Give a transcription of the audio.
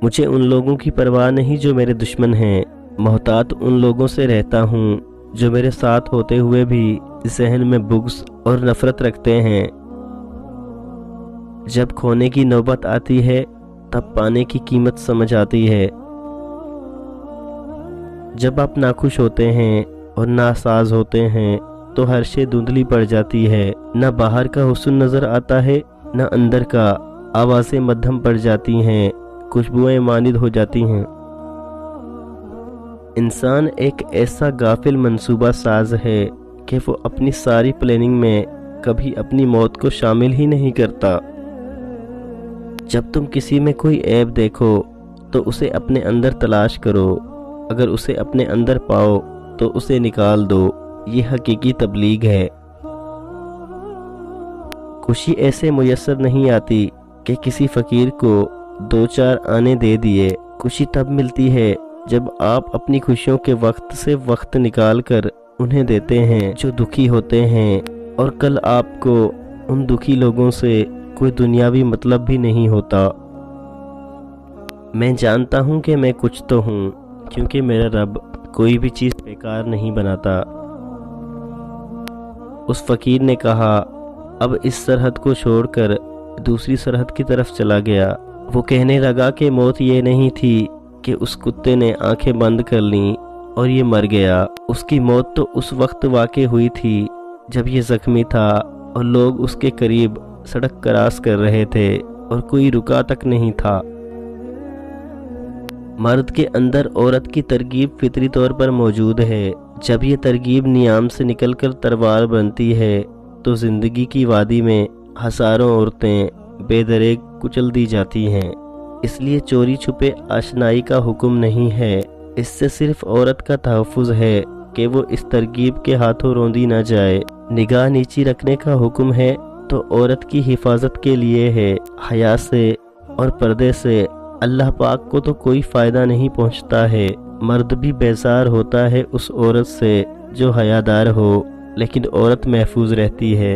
مجھے ان لوگوں کی پرواہ نہیں جو میرے دشمن ہیں، محتاط ان لوگوں سے رہتا ہوں جو میرے ساتھ ہوتے ہوئے بھی ذہن میں بغض اور نفرت رکھتے ہیں۔ جب کھونے کی نوبت آتی ہے تب پانے کی قیمت سمجھ آتی ہے۔ جب آپ ناخوش ہوتے ہیں اور ناساز ہوتے ہیں تو ہر شے دھندلی پڑ جاتی ہے، نہ باہر کا حسن نظر آتا ہے نہ اندر کا، آوازیں مدھم پڑ جاتی ہیں، خوشبوئیں ماند ہو جاتی ہیں۔ انسان ایک ایسا غافل منصوبہ ساز ہے کہ وہ اپنی ساری پلاننگ میں کبھی اپنی موت کو شامل ہی نہیں کرتا۔ جب تم کسی میں کوئی عیب دیکھو تو اسے اپنے اندر تلاش کرو، اگر اسے اپنے اندر پاؤ تو اسے نکال دو، یہ حقیقی تبلیغ ہے۔ خوشی ایسے میسر نہیں آتی کہ کسی فقیر کو 2-4 آنے دے دیے، خوشی تب ملتی ہے جب آپ اپنی خوشیوں کے وقت سے وقت نکال کر انہیں دیتے ہیں جو دکھی ہوتے ہیں، اور کل آپ کو ان دکھی لوگوں سے کوئی دنیاوی مطلب بھی نہیں ہوتا۔ میں جانتا ہوں کہ میں کچھ تو ہوں، کیونکہ میرا رب کوئی بھی چیز بیکار نہیں بناتا۔ اس فقیر نے کہا، اب اس سرحد کو چھوڑ کر دوسری سرحد کی طرف چلا گیا۔ وہ کہنے لگا کہ موت یہ نہیں تھی کہ اس کتے نے آنکھیں بند کر لیں اور یہ مر گیا۔ اس کی موت تو اس وقت واقع ہوئی تھی جب یہ زخمی تھا اور لوگ اس کے قریب سڑک کراس کر رہے تھے اور کوئی رکا تک نہیں تھا۔ مرد کے اندر عورت کی ترغیب فطری طور پر موجود ہے۔ جب یہ ترغیب نیام سے نکل کر تلوار بنتی ہے تو زندگی کی وادی میں ہزاروں عورتیں بے دریغ کچل دی جاتی ہیں۔ اس لیے چوری چھپے آشنائی کا حکم نہیں ہے، اس سے صرف عورت کا تحفظ ہے کہ وہ اس ترغیب کے ہاتھوں روندی نہ جائے۔ نگاہ نیچی رکھنے کا حکم ہے تو عورت کی حفاظت کے لیے ہے۔ حیا سے اور پردے سے اللہ پاک کو تو کوئی فائدہ نہیں پہنچتا ہے۔ مرد بھی بیزار ہوتا ہے اس عورت سے جو حیادار ہو، لیکن عورت محفوظ رہتی ہے۔